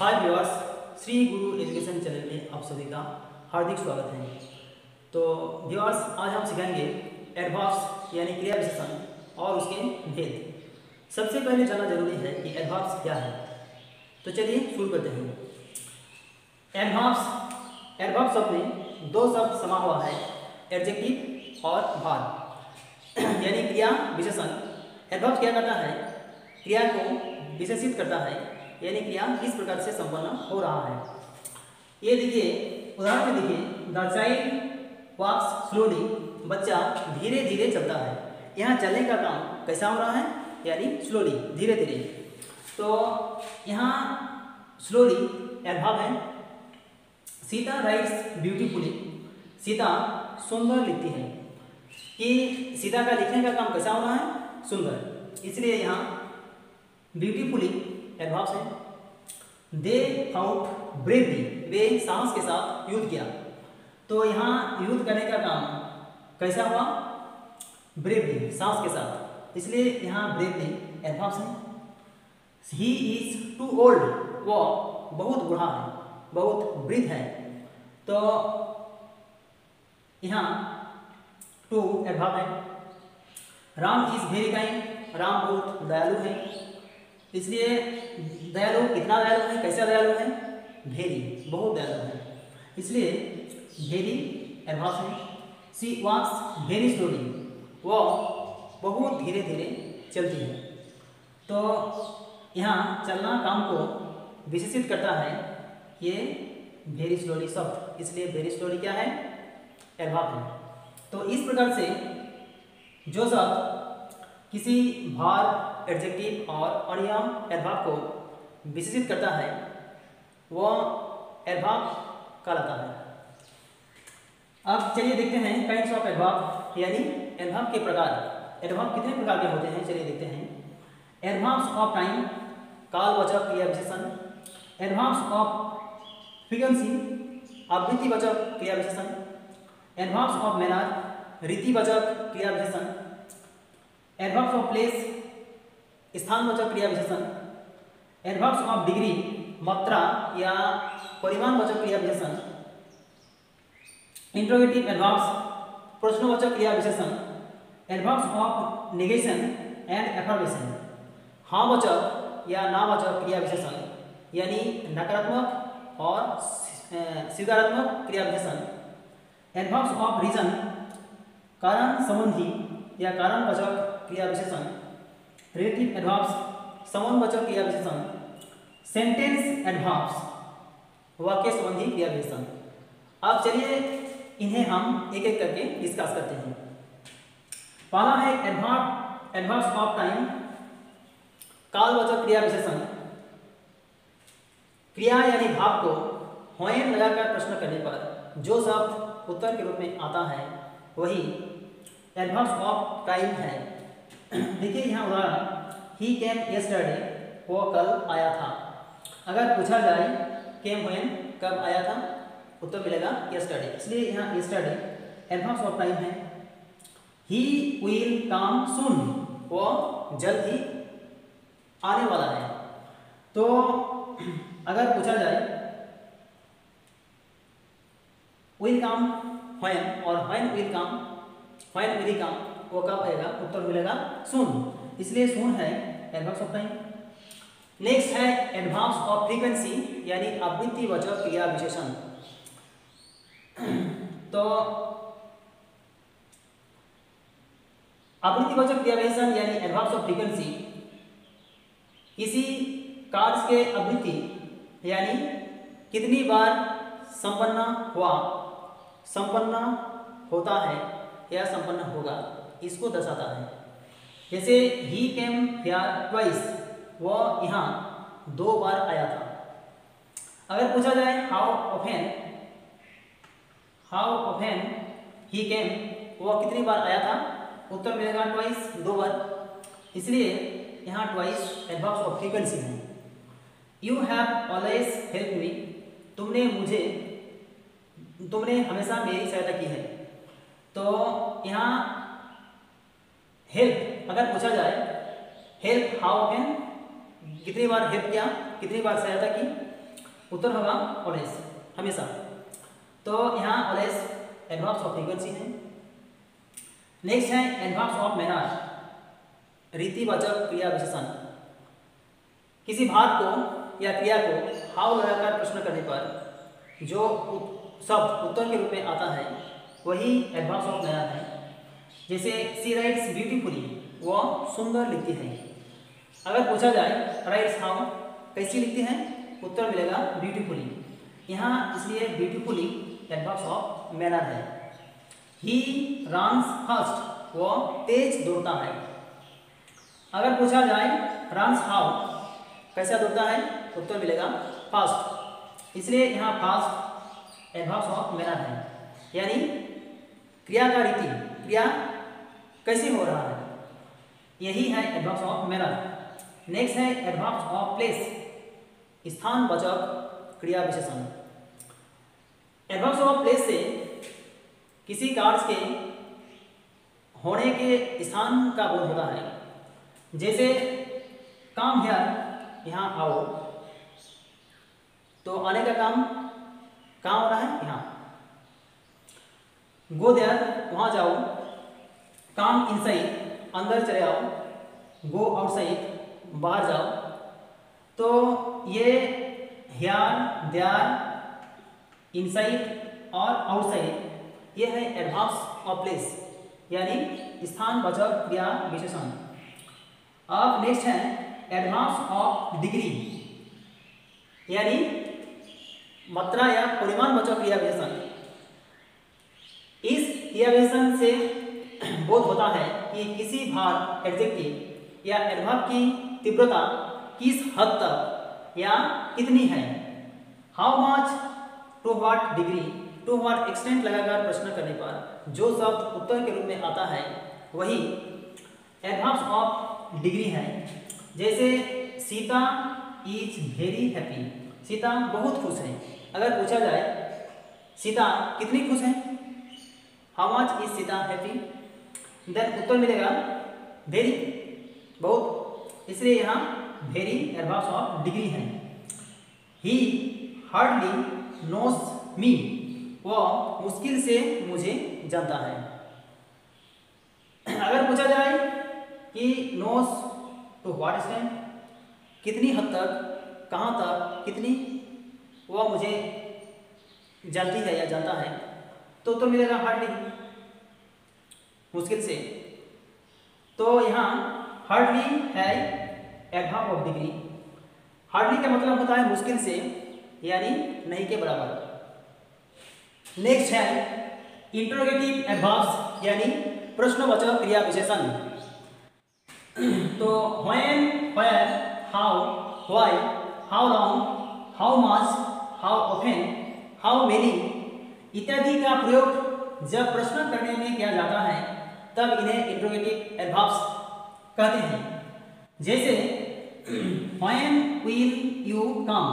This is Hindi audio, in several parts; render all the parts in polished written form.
हाय व्यूअर्स, श्री गुरु एजुकेशन चैनल में आप सभी का हार्दिक स्वागत है। तो व्यूअर्स, आज हम सीखेंगे एडवर्ब्स यानी क्रिया विशेषण और उसके भेद। सबसे पहले जानना जरूरी है कि एडवर्ब्स क्या है। तो चलिए शुरू करते हैं। एडवर्ब शब्द में दो शब्द समा हुआ है, एडजेक्टिव और भार यानी क्रिया विशेषण। एडवर्ब क्या करता है? क्रिया को विशेषित करता है, यानी क्रिया किस प्रकार से संपन्न हो रहा है। ये देखिए, उदाहरण में देखिए, द चाइल्ड वॉक्स स्लोली, बच्चा धीरे धीरे चलता है। यहाँ चलने का काम कैसा हो रहा है? यानी स्लोली, धीरे धीरे। तो यहाँ स्लोली एडवर्ब है। सीता राइट्स ब्यूटीफुली, सीता सुंदर लिखती है। कि सीता का लिखने का काम कैसा हो रहा है? सुंदर, इसलिए यहाँ ब्यूटीफुली एडवर्ब है। दे फाउट ब्रेवली, वे साहस के साथ युद्ध किया। तो यहाँ युद्ध करने का काम कैसा हुआ? ब्रेवली, साहस के साथ, इसलिए यहाँ ब्रेवली एडवर्ब है। ही इज टू ओल्ड, वो बहुत बूढ़ा है, बहुत वृद्ध है। तो यहाँ टू एडवर्ब है। Ram is very kind, Ram बहुत दयालु है। इसलिए दयालु, कितना दयालु है, कैसा दयालु है? वेरी, बहुत दयालु है, इसलिए वेरी एडवर्ब है। शी वॉक्स वेरी स्लोली, वो बहुत धीरे धीरे चलती है। तो यहाँ चलना काम को विशेषित करता है ये वेरी स्लोली शब्द, इसलिए वेरी स्लोली क्या है? एडवर्ब है। तो इस प्रकार से जो शब्द किसी भार, एडजेक्टिव और अन्य एडवर्ब को विशेषित करता है वह एडवर्ब कहलाता है। अब चलिए देखते हैं काइंड्स ऑफ एडवर्ब, यानी एडवर्ब के प्रकार। एडवर्ब कितने प्रकार के होते हैं, चलिए देखते हैं। एडवर्ब्स ऑफ टाइम, कालवाचक क्रिया विशेषण। एडवर्ब्स ऑफ फ्रीक्वेंसी, आवृत्तिवाचक क्रिया विशेषण। एडवर्ब्स ऑफ मैनर, रीतिवाचक क्रिया विशेषण। एडवर्ब्स ऑफ प्लेस, स्थानवाचक क्रिया विशेषण। एडवर्ब्स ऑफ डिग्री, मात्रा या परिमाणवाचक क्रिया विशेषण। इंट्रोगेटिव एडवर्ब्स, प्रश्नवाचक क्रिया विशेषण। Adverbs of negation and affirmation, हाँ वाचक या नावाचक क्रिया विशेषण, यानी नकारात्मक और स्वीकारात्मक क्रिया विशेषण। एडवर्ब्स ऑफ रीजन, कारण संबंधी या कारणवाचक क्रिया विशेषण। रिलेटिव एडवर्ब्स, संबंधवाचक क्रिया विशेषण। सेंटेंस एडवर्ब्स, वाक्य संबंधी क्रिया विशेषण। अब चलिए इन्हें हम एक एक करके डिस्कस करते हैं। पहला है एडवर्ब्स ऑफ टाइम, कालवाचक क्रिया विशेषण। क्रिया यानी भाव को व्हेन लगाकर प्रश्न करने पर जो शब्द उत्तर के रूप में आता है वही एडवर्ब्स ऑफ टाइम है। देखिए यहाँ उदाहरण, ही केम यस्टरडे, वो कल आया था। अगर पूछा जाए केम व्हेन, कब आया था, उत्तर मिलेगा यस्टरडे, इसलिए यहाँ यस्टरडे एडवर्ब्स ऑफ टाइम है। ही विल कम सून, वो जल्द ही आने वाला है। तो अगर पूछा जाए विल कम व्हेन और when will come, when will come, वो कब आएगा, उत्तर मिलेगा सून, इसलिए सून है एडवर्ब्स ऑफ टाइम। नेक्स्ट है एडवर्ब्स ऑफ फ्रीक्वेंसी, यानी आवृत्तिवाचक क्रिया विशेषण। तो आवृत्तिवाचक क्रिया विशेषण यानी एडवर्ब्स ऑफ फ्रीक्वेंसी किसी कार्य के आवृत्ति यानी कितनी बार संपन्न हुआ, संपन्न होता है या संपन्न होगा, इसको दर्शाता है। जैसे ही केम हियर ट्वाइस, वो यहाँ 2 बार आया था। अगर पूछा जाए हाउ ऑफेन ही केम, वो कितनी बार आया था, उत्तर मिलेगा ट्वाइस, 2 बार, इसलिए यहाँ ट्वाइस एडवर्ब्स ऑफ फ्रीक्वेंसी है। You have always help me, तुमने हमेशा मेरी सहायता की है। तो यहाँ हेल्प अगर पूछा जाए, हेल्प हाउ ऑफेन, कितनी बार हेल्प किया, कितनी बार सहायता की, उत्तर होगा ऑलवेज, हमेशा। तो यहाँ ऑलवेज एडवर्ब्स ऑफ फ्रीक्वेंसी है। नेक्स्ट है एडवर्ब्स ऑफ मैनर, रीतिवाचक क्रिया विशेषण। किसी भाग को या क्रिया को हाउ लगाकर प्रश्न करने पर जो शब्द उत्तर के रूप में आता है वही एडवर्ब्स ऑफ मैनर है। जैसे सी राइट्स ब्यूटीफुली, वह सुंदर लिखती है। अगर पूछा जाए राइट्स हाउ, कैसी लिखती है, उत्तर मिलेगा ब्यूटीफुली। यहाँ इसलिए ब्यूटीफुली एडवर्ब्स ऑफ मैनर है। ही रन्स फास्ट, वह तेज दौड़ता है। अगर पूछा जाए रन्स हाउ, कैसा दौड़ता है, उत्तर मिलेगा फास्ट। इसलिए यहाँ फास्ट एडवर्ब्स ऑफ मैनर है, यानी क्रिया का रीति, क्रिया कैसे हो रहा है, यही है एडवर्ब्स ऑफ मैनर। नेक्स्ट है एडवर्ब्स ऑफ प्लेस, स्थानवाचक क्रिया विशेषण। एडवर्ब्स ऑफ प्लेस से किसी कार्य के होने के स्थान का बोध होता है। जैसे काम हियर, यहाँ आओ, तो आने का काम कहाँ हो रहा है, यहाँ। गो देयर, वहाँ जाओ। काम इनसाइड, अंदर चले आओ। गो आउटसाइड, बाहर जाओ। तो ये हियर, देयर, इनसाइड और आउटसाइड, ये है एडवर्ब्स ऑफ प्लेस, यानी स्थानवाचक क्रिया विशेषण। अब नेक्स्ट है एडवर्ब्स ऑफ डिग्री, यानी मात्रा या परिमाणवाचक क्रिया विशेषण। इस क्रिया विशेषण से बोध होता है कि किसी भार एडजेक्टिव या एडवर्ब की तीव्रता किस हद तक या कितनी है। How much, to what degree, to what extent लगाकर प्रश्न करने पर जो शब्द उत्तर के रूप में आता है वही एडवर्ब्स ऑफ डिग्री है। जैसे Sita is very happy, Sita बहुत खुश है। अगर पूछा जाए सीता कितनी खुश है, how much is Sita happy, then उत्तर मिलेगा वेरी, बहुत। इसलिए यहाँ वेरी एडवर्ब्स ऑफ डिग्री है। ही हार्डली नोस मी, वह मुश्किल से मुझे जानता है। अगर पूछा जाए कि नोस टू व्हाट एक्सटेंट, कितनी हद तक, कहाँ तक, कितनी, वह मुझे जानती है या जानता है, तो उत्तर मिलेगा हार्डली, मुश्किल से। तो यहाँ हार्डली है एडवर्ब ऑफ डिग्री। हार्डली का मतलब होता है मुश्किल से, यानी नहीं के बराबर। नेक्स्ट है इंटरोगेटिव एडवर्ब्स, यानी प्रश्नवाचक क्रिया विशेषण। तो when, where, how, why, how long, how much, how often, how many इत्यादि का प्रयोग जब प्रश्न करने में किया जाता है तब इन्हें इंटरोगेटिव एडवर्ब्स कहते हैं। जैसे व्हेन विल यू कम,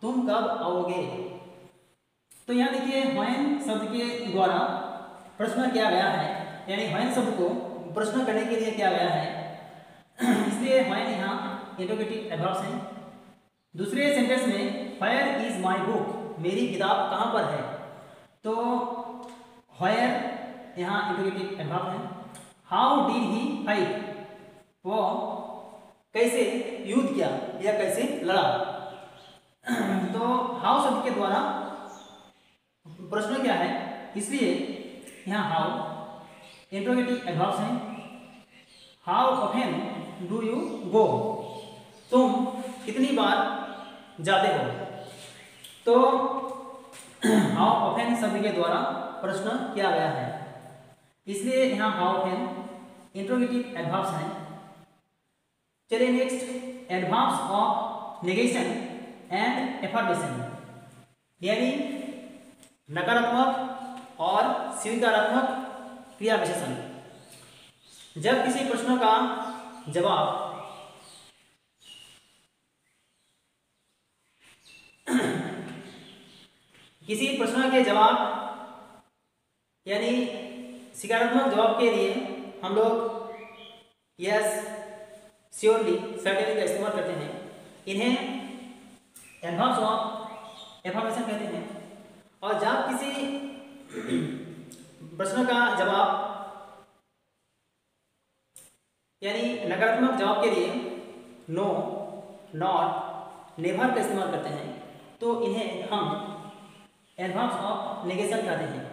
तुम कब आओगे। तो यहाँ देखिए व्हेन शब्द के द्वारा प्रश्न किया गया है, यानी व्हेन शब्द को प्रश्न करने के लिए किया गया है, इसलिए व्हेन यहाँ इंटरोगेटिव एडवर्ब्स हैं। दूसरे सेंटेंस में वेयर इज माई बुक, मेरी किताब कहाँ पर है, तो वेयर यहाँ इंटरोगेटिव एडवर्ब है। हाउ डिड ही फाइट, वो कैसे युद्ध किया या कैसे लड़ा। तो हाउ शब्द के द्वारा प्रश्न क्या है, इसलिए यहाँ हाउ इंटरोगेटिव एडवर्ब्स हैं। How often do you go, तुम कितनी बार जाते हो। तो हाउ ऑफेन शब्द के द्वारा प्रश्न किया गया है, इसलिए यहाँ हाउ ऑफेन इंटरोगेटिव एडवर्ब्स हैं। चलिए next, adverbs of negation and affirmation, यानी नकारात्मक और स्वीकारात्मक क्रिया विशेषण। जब किसी प्रश्न का जवाब किसी प्रश्न के जवाब यानी सकारात्मक जवाब के लिए हम लोग यस, श्योरली, सर्टेनली का इस्तेमाल करते हैं। इन्हें एडवर्ब्स ऑफ एफर्मेशन कहते हैं। और जब किसी प्रश्न का जवाब यानी नकारात्मक जवाब के लिए नो, नॉट, नेवर का इस्तेमाल करते हैं तो इन्हें हम एडवर्ब्स ऑफ नेगेशन कहते हैं।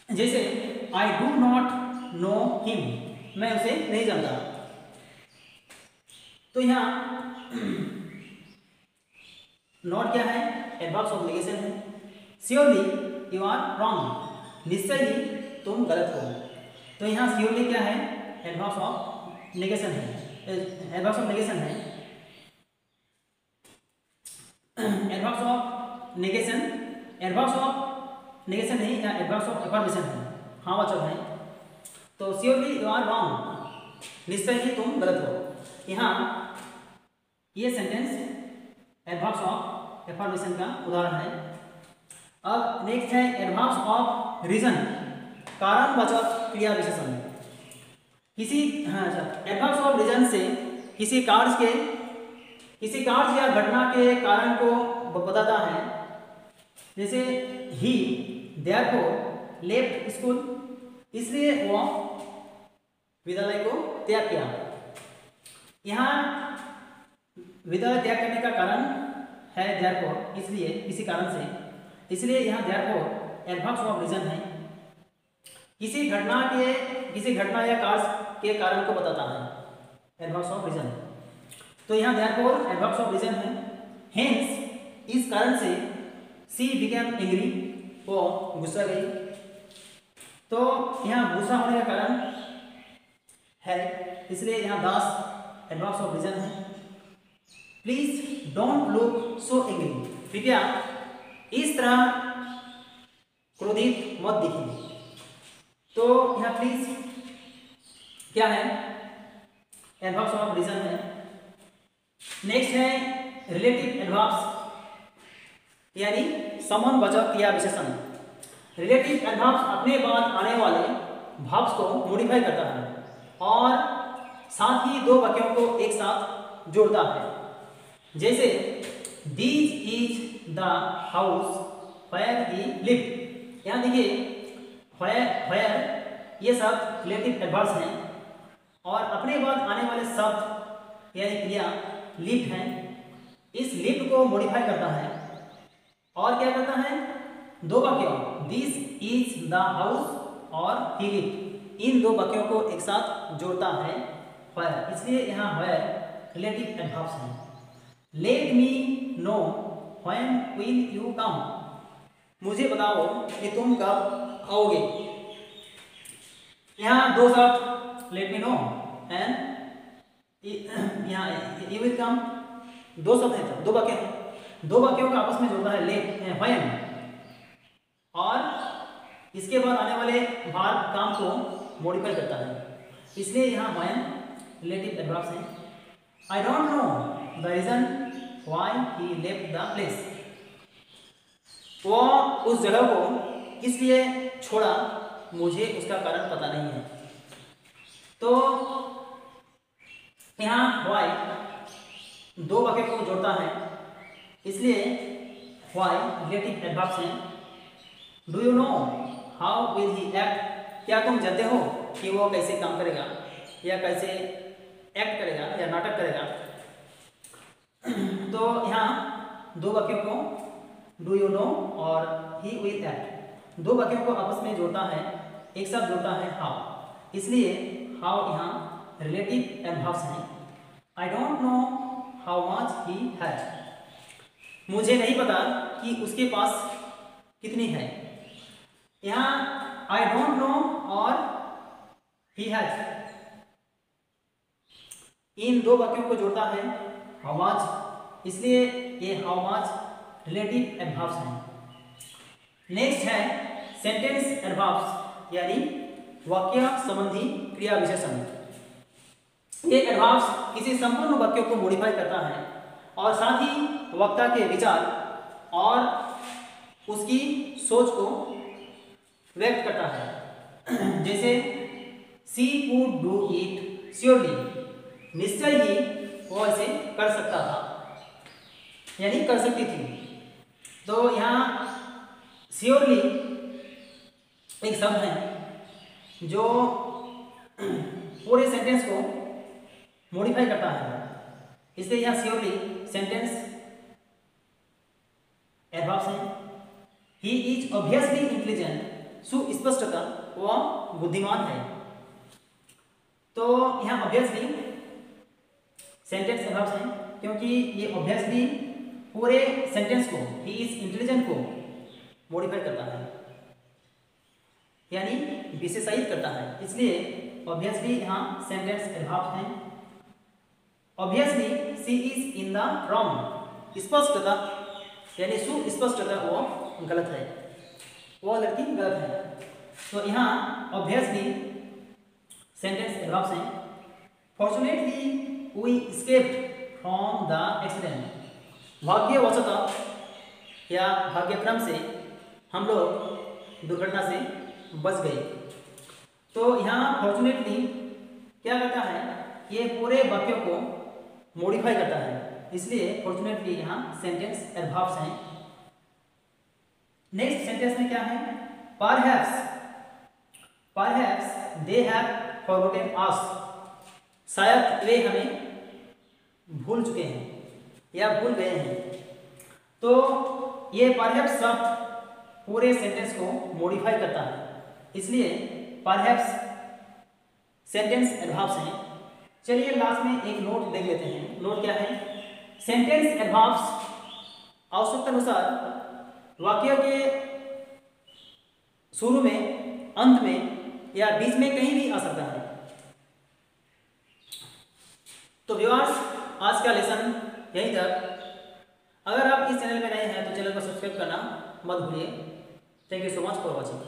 जैसे I do not know him, मैं उसे नहीं जानता। तो यहाँ नॉट क्या है? एडवर्ब्स ऑफ नेगेशन है। श्योरली यू आर रॉन्ग, निश्चय ही तुम गलत हो। तो यहाँ श्योरली क्या है? एडवर्ब्स ऑफ नेगेशन है, एडवर्ब्स ऑफ नेगेशन है। Adverbs of negation, adverbs of negation नहीं, या एडवर्ब्स ऑफ एफर्मेशन है, हाँ वाचक है। तो श्योरली यू आर रॉन्ग, निश्चय ही तुम गलत हो। यहाँ ये सेंटेंस एडवर्ब्स ऑफ एफर्मेशन का उदाहरण है। अब नेक्स्ट है एडवर्ब्स ऑफ रीजन, कारणवाचक क्रिया विशेषण। किसी एडवर्ब्स ऑफ रीजन से किसी कार्य या घटना के कारण को बताता है। जैसे ही देयरफॉर लेफ्ट स्कूल, इसलिए वह विद्यालय को त्याग किया। यहाँ विद्यालय त्याग करने का कारण है देयरफॉर, इसलिए किसी कारण से, इसलिए यहाँ देयरफॉर एडवर्ब्स ऑफ रीजन है। किसी घटना या कार्य के कारण को बताता है, एडवर्ब्स ऑफ रीजन। तो यहाँ देयरफॉर एडवर्ब्स ऑफ रीजन है। हेंस, इस कारण से, शी बिकेम एंग्री, वो गुस्सा गई। तो यहाँ गुस्सा होने का कारण है, इसलिए यहाँ दास एडवर्ब्स ऑफ रीजन है। Please don't look so angry, कृपया इस तरह क्रोधित मत दिखिए। तो यहाँ प्लीज क्या है? एडवर्ब्स ऑफ रीजन है। नेक्स्ट है रिलेटिव एडवर्ब्स यानी संबंधवाचक क्रिया विशेषण। रिलेटिव एडवर्ब्स अपने बाद आने वाले वर्ब्स को मॉडिफाई करता है और साथ ही दो वाक्यों को एक साथ जोड़ता है। जैसे this is the house where he lived. यहाँ देखिए वेयर ये सब रिलेटिव एडवर्ब्स हैं और अपने बाद आने वाले शब्द यानी क्रिया लिव्ड है। इस लिव्ड को मॉडिफाई करता है और क्या करता है? दो वाक्यों दिस इज द हाउस और ही लिव्ड, इन दो वाक्यों को एक साथ जोड़ता है वेयर, इसलिए यहाँ वेयर रिलेटिव एडवर्ब्स है। Let me know when will you come, मुझे बताओ कि तुम कब आओगे। यहाँ दो शब्द लेट मी नो एंड यहाँ यू विल कम, दो शब्द हैं, दो वाक्य हैं, दो वाक्यों को आपस में जोड़ता है लेट व्हेन, और इसके बाद आने वाले वर्ब काम को मॉडिफाई करता है, इसलिए यहाँ व्हेन रिलेटिव एडवर्ब्स हैं। I don't know the reason why he left the place, वो उस जगह को किस लिए छोड़ा, मुझे उसका कारण पता नहीं है। तो यहाँ वाई दो वाक्य को जोड़ता है, इसलिए वाई रिलेटिव एडवर्ब्स हैं। Do you know how will he act, क्या तुम जानते हो कि वो कैसे काम करेगा या कैसे एक्ट करेगा या नाटक करेगा। तो यहाँ दो वाक्यों को डू यू नो और ही विल एक्ट, दो वाक्यों को आपस में जोड़ता है, एक साथ जोड़ता है हाउ, इसलिए हाउ यहाँ रिलेटिव एडवर्ब्स हैं। I don't know how much he has, मुझे नहीं पता कि उसके पास कितनी है। यहाँ आई डोंट नो और ही हैज, इन दो वाक्यों को जोड़ता है हाउ मच, इसलिए ये हाउ मच रिलेटिव एडवर्ब्स हैं। नेक्स्ट है सेंटेंस एडवर्ब्स यानी वाक्य संबंधी क्रिया विशेषण। ये एडवर्ब्स किसी संपूर्ण वाक्य को मॉडिफाई करता है और साथ ही वक्ता के विचार और उसकी सोच को व्यक्त करता है। जैसे she would do it surely, निश्चय ही वो इसे कर सकता था। यानी कर सकती थी। तो यहाँ श्योरली एक शब्द है जो पूरे सेंटेंस को मॉडिफाई करता है, इसलिए यहाँ श्योरली सेंटेंस एडवर्ब्स हैं। ही इज ऑब्वियसली इंटेलिजेंट, सुस्पष्टतः वह बुद्धिमान है। तो यहाँ ऑब्वियसली सेंटेंस एडवर्ब्स हैं क्योंकि ये ऑब्वियसली पूरे सेंटेंस को, ही इज इंटेलिजेंट को मॉडिफाई करता है, यानी विशेषायित करता है, इसलिए ऑब्वियसली यहाँ सेंटेंस एडवर्ब्स हैं। Obviously she is in the wrong, स्पष्टतः यानी सुस्पष्टतः वो गलत है, वो लड़की गलत है। तो यहाँ ऑब्वियसली सेंटेंस एडवर्ब्स हैं। Fortunately we escaped from the accident, भाग्यवशतः या भाग्यक्रम से हम लोग दुर्घटना से बच गए। तो यहाँ फॉर्चुनेटली क्या करता है, ये पूरे वाक्यों को मॉडिफाई करता है, इसलिए फॉर्चुनेटली यहाँ सेंटेंस एडवर्ब्स हैं। नेक्स्ट सेंटेंस में क्या है, परहैप्स दे हैव फॉरगॉटन अस, शायद वे हमें भूल चुके हैं या भूल गए हैं। तो ये परहैप्स शब्द पूरे सेंटेंस को मॉडिफाई करता है, इसलिए परहैप्स सेंटेंस एडवर्ब्स हैं। चलिए लास्ट में एक नोट देख लेते हैं। नोट क्या है, सेंटेंस एडवर्ब्स आवश्यकता अनुसार वाक्य के शुरू में, अंत में या बीच में कहीं भी आ सकता है। तो व्यूअर्स, आज का लेसन यहीं तक। अगर आप इस चैनल में नए हैं तो चैनल को सब्सक्राइब करना मत भूलिए। Thank you so much for watching.